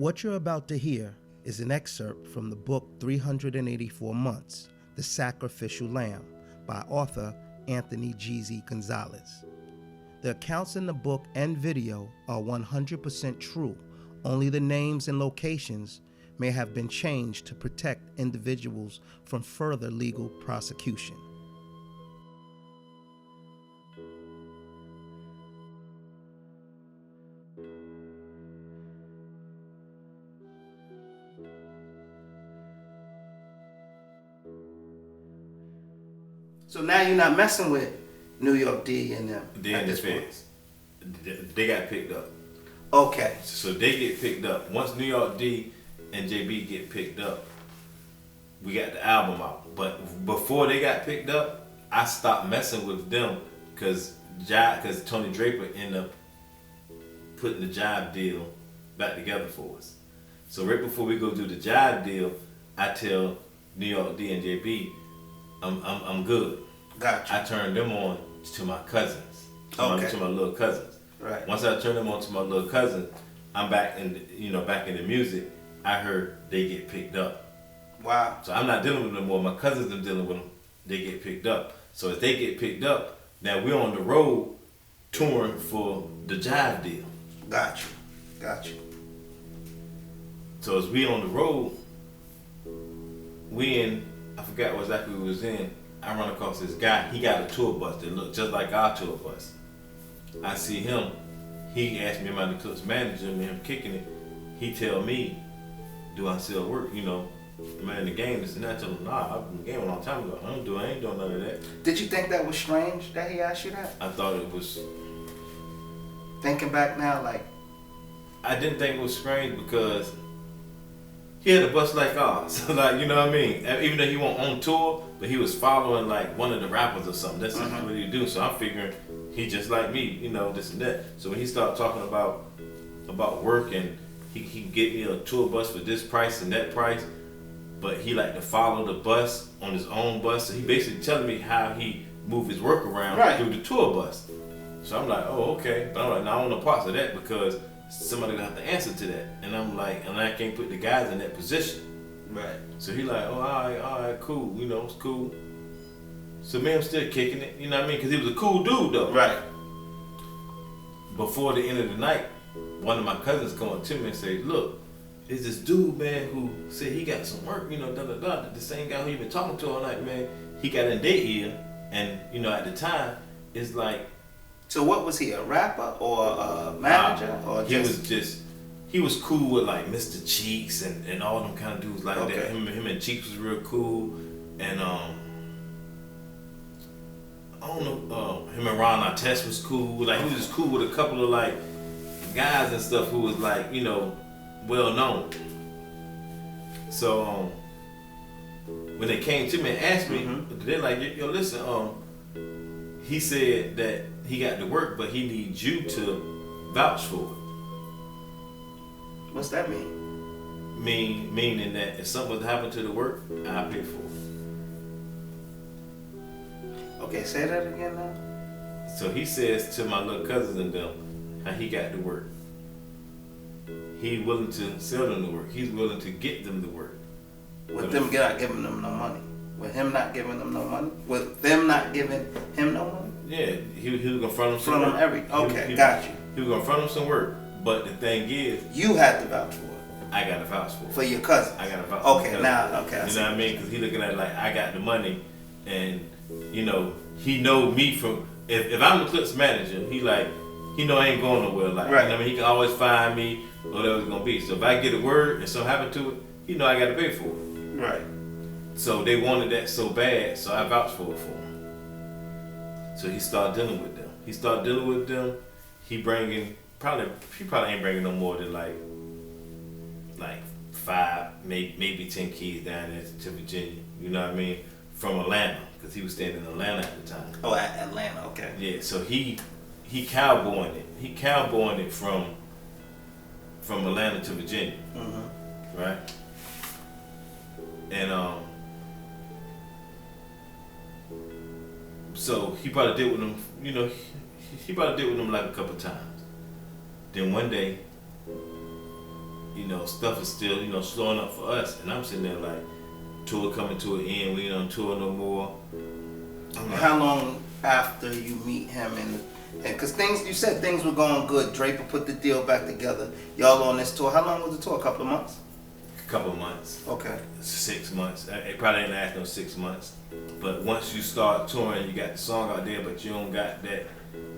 What you're about to hear is an excerpt from the book 384 Months, The Sacrificial Lamb, by author Anthony Geezy Gonzalez. The accounts in the book and video are 100% true. Only the names and locations may have been changed to protect individuals from further legal prosecution. So now you're not messing with New York D and them. They in the feds. They got picked up. Okay. So they get picked up. Once New York D and JB get picked up, we got the album out. But before they got picked up, I stopped messing with them because Tony Draper ended up putting the Jive deal back together for us. So right before we go do the Jive deal, I tell New York D and JB, I'm good. Gotcha. I turned them on to my cousins, to my little cousins. Right. Once I turned them on to my little cousins, I'm back in the music. I heard they get picked up. Wow. So I'm not dealing with them anymore. My cousins are dealing with them. They get picked up. So as they get picked up, now we're on the road touring for the Jive deal. Gotcha. So as we on the road, we in, I forgot what exactly we was in. I run across this guy. He got a tour bus that looked just like our tour bus. I see him. He asked me about the Clips manager and him kicking it. He tell me, do I still work? Am I in the game? This and that. I tell him, nah, I've been in the game a long time ago. I ain't doing none of that. Did you think that was strange that he asked you that? I thought it was. Thinking back now, like. I didn't think it was strange because he had a bus like ours. Like, you know what I mean? Even though he wasn't on tour, but he was following like one of the rappers or something. That's just what he do. So I'm figuring he just like me, this and that. So when he started talking about work and he get me a tour bus for this price and that price, but he like to follow the bus on his own bus. So he basically telling me how he move his work around through the tour bus. So I'm like, oh, okay. But I'm like, no, I don't want no parts of that because somebody gonna have to answer to that. And I'm like, and I can't put the guys in that position. Right. So he like, oh, all right, cool. It's cool. So me, I'm still kicking it. You know what I mean? Because he was a cool dude though. Right. Before the end of the night, one of my cousins come up to me and say, look, it's this dude, man, who said he got some work, the same guy who you been talking to all night, man. He got in their ear, and at the time, it's like. So what was he, a rapper or a manager or he was cool with like Mr. Cheeks and all them kind of dudes like that. Him and Cheeks was real cool, and I don't know, him and Ron Artest was cool. Like he was just cool with a couple of like guys and stuff who was like well known. So when they came to me and asked me, they're like, yo, listen, he said that he got to work, but he needs you to vouch for it. What's that mean? Meaning that if something was to happen to the work, I'll pay for it. Okay, say that again now. So he says to my little cousins and them how he got to work. He willing to sell them the work. He's willing to get them the work. With them not giving them no money. With him not giving them no money. With them not giving him no money. Yeah, he was gonna front him some work. Got you. He was gonna front him some work, but the thing is, you had to vouch for it. I got to vouch for it. For your cousin. I got to vouch. Okay, now, okay. You know what I mean? Because he looking at it like I got the money, and he know me from. If I'm the Clips manager, he know I ain't going nowhere. Like, right. I mean, he can always find me, whatever it's gonna be. So if I get a word and something happen to it, he know I got to pay for it. Right. So they wanted that so bad, so I vouched for it for him. So he started dealing with them. He probably ain't bringing no more than like 5, maybe 10 kids down there to Virginia. You know what I mean? From Atlanta, because he was staying in Atlanta at the time. Oh, at Atlanta, okay. Yeah, so he cowboying it. He cowboying it from Atlanta to Virginia. Right? And so he probably did with them, he probably did with them like a couple times. Then one day, stuff is still, slowing up for us. And I'm sitting there like, tour coming to an end, we ain't on tour no more. How long after you meet him and because you said things were going good, Draper put the deal back together, y'all on this tour, how long was the tour, a couple of months? A couple of months. Okay. 6 months. It probably ain't last no 6 months. But once you start touring, you got the song out there, but you don't got that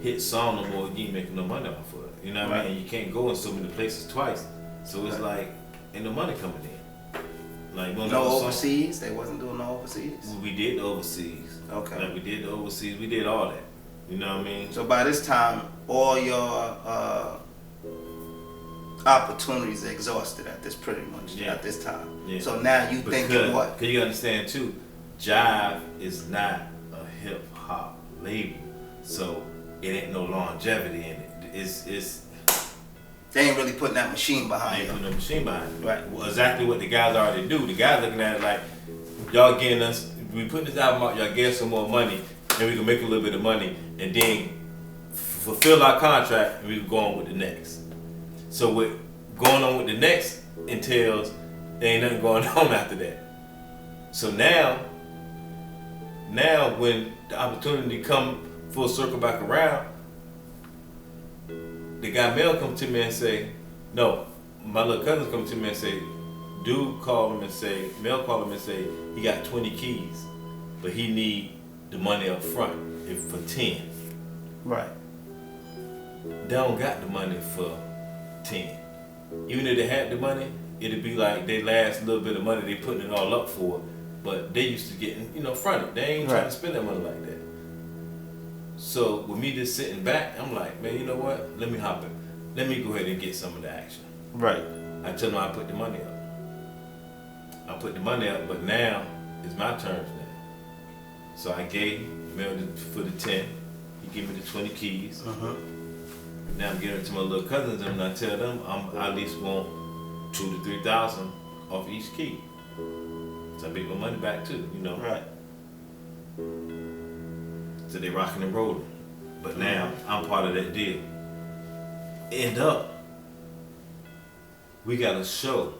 hit song no more, you ain't making no money off of it. You know what I mean? And you can't go in so many places twice. So it's like, ain't no money coming in. Like no overseas? They wasn't doing no overseas? We did the overseas. Okay. Like we did the overseas. We did all that. You know what I mean? So by this time, all your opportunities are exhausted at this at this time. Yeah. So now you thinking what? Because you understand too, Jive is not a hip hop label. So it ain't no longevity in it. It's they ain't really putting that machine behind it. They ain't putting no machine behind it. Right. Well, exactly what the guys already do. The guys looking at it like, y'all getting us, we putting this album out, y'all get some more money, and we can make a little bit of money, and then fulfill our contract, and we can go on with the next. So what going on with the next entails, there ain't nothing going on after that. So now when the opportunity come full circle back around, the guy Mel come to me and say, no, my little cousins come to me and say, Mel call him and say, he got 20 keys, but he need the money up front for 10. Right. They don't got the money for 10. Even if they had the money, it'd be like they last little bit of money they putting it all up for, but they used to getting, fronted. They ain't trying to spend that money like that. So with me just sitting back, I'm like, man, you know what? Let me hop in. Let me go ahead and get some of the action. Right. I tell them I put the money up. I put the money up, but now it's my turn now. So I gave Mel for the 10. He gave me the 20 keys. Now I'm giving it to my little cousins, and I tell them I at least want 2,000 to 3,000 off each key. So I make my money back too, Right. So they rocking and rolling. But now I'm part of that deal. End up, we got a show.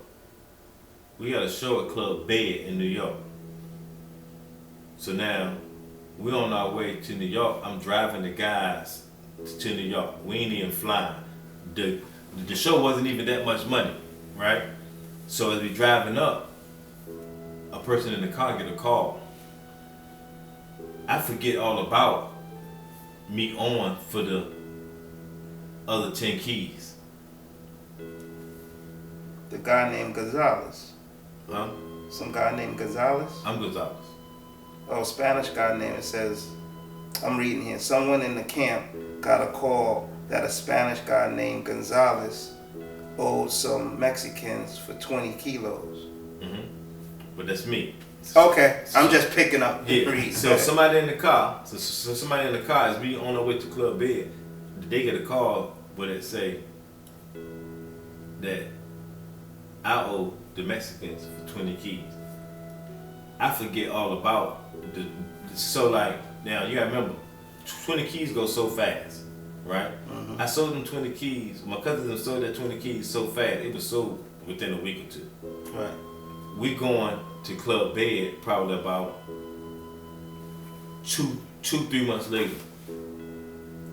We got a show at Club Bed in New York. So now we're on our way to New York. I'm driving the guys to New York. We ain't even flying. The show wasn't even that much money, right? So as we driving up, a person in the car get a call. I forget all about me on for the other 10 keys. The guy named Gonzalez. Huh? Some guy named Gonzalez? I'm Gonzalez. Oh, Spanish guy named, it says, I'm reading here, someone in the camp got a call that a Spanish guy named Gonzalez owed some Mexicans for 20 kilos. But that's me. Okay, I'm just picking up. Yeah. So somebody in the car, somebody in the car as we on our way to Club Bed, they get a call where it say that I owe the Mexicans for 20 keys. I forget all about so like now you gotta remember, 20 keys go so fast, right? I sold them 20 keys. My cousins have sold that 20 keys so fast it was sold within a week or two. Right. We going to Club Bed probably about 3 months later.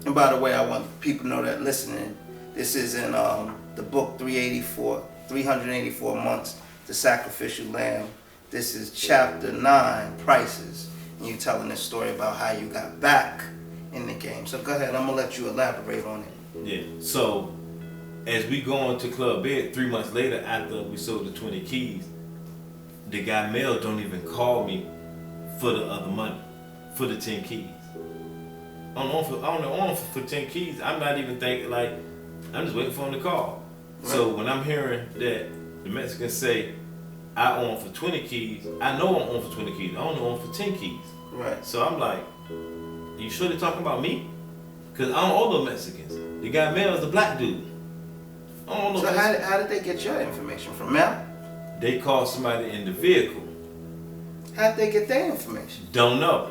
And by the way, I want people to know that listening, this is in the book 384 Months, The Sacrificial Lamb. This is chapter 9, Prices. And you telling this story about how you got back in the game. So go ahead, I'm gonna let you elaborate on it. Yeah, so as we go on to Club Bed 3 months later after we sold the 20 keys, the guy Mel don't even call me for the other money, for the 10 keys. I don't know for 10 keys. I'm not even thinking like, I'm just waiting for him to call. Right. So when I'm hearing that the Mexicans say, I own for 20 keys, I know I own for 20 keys. I only own for 10 keys. Right. So I'm like, you sure they're talking about me? Because I don't owe the Mexicans. The guy Mel is a black dude. I don't know. So how did they get your information? From Mel? They called somebody in the vehicle. How'd they get their information? Don't know.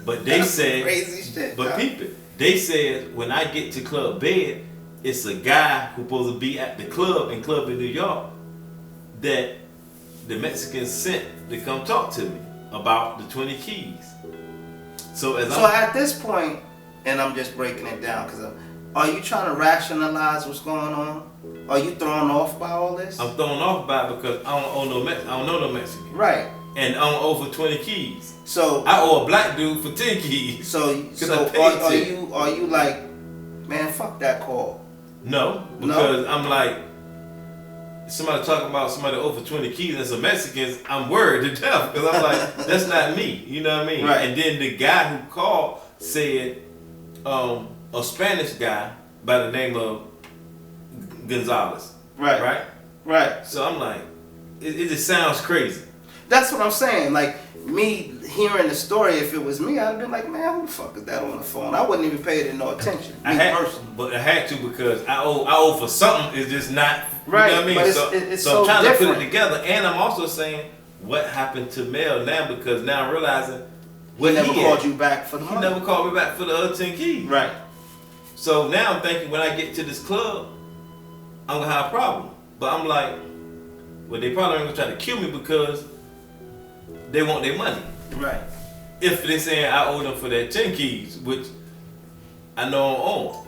But they said, crazy shit. But peep it. They said when I get to Club Bed, it's a guy who's supposed to be at the club in New York that the Mexicans sent to come talk to me about the 20 keys. So at this point, and I'm just breaking it down because are you trying to rationalize what's going on? Are you thrown off by all this? I'm thrown off by it because I don't know no Mexican. Right. And I don't owe for 20 keys. So I owe a black dude for 10 keys. So are you like, man, fuck that call? No, because I'm like, somebody talking about somebody over 20 keys and some Mexicans, I'm worried to death because I'm like, that's not me. You know what I mean? Right. And then the guy who called said a Spanish guy by the name of Gonzalez. Right. Right. So I'm like, it just sounds crazy. That's what I'm saying. Like, me hearing the story, if it was me, I'd have been like, man, who the fuck is that on the phone? I wouldn't even pay it no attention. But I had to because I owe for something. It's just not right. You know what I mean? But it's so I'm trying different. to put it together, and I'm also saying what happened to Mel now because now I'm realizing he never called you back for the money. He never called me back for the other 10 keys. Right. So now I'm thinking when I get to this club, I'm gonna have a problem. But I'm like, well, they probably ain't gonna try to kill me because they want their money. Right. If they're saying I owe them for that 10 keys, which I know I own.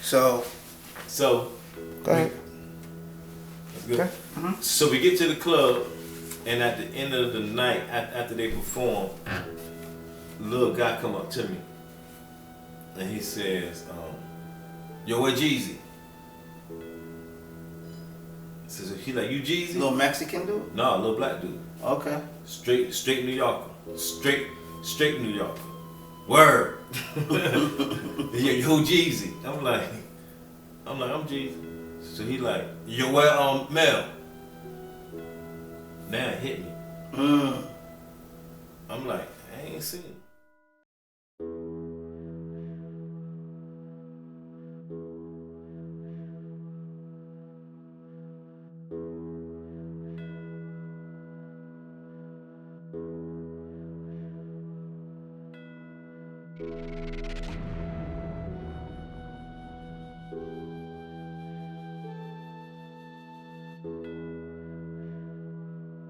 So. Go ahead. That's good. Okay. Mm-hmm. So we get to the club, and at the end of the night, after they perform, a little guy come up to me, and he says, "Yo, where Geezy?" So he like, "You Geezy?" Little Mexican dude? No, a little black dude. Okay. Straight New Yorker. Straight New Yorker. Word. Yo, Geezy. I'm like, I'm Geezy. So he like, yo, where Mel? Now it hit me. I'm like, I ain't seen him.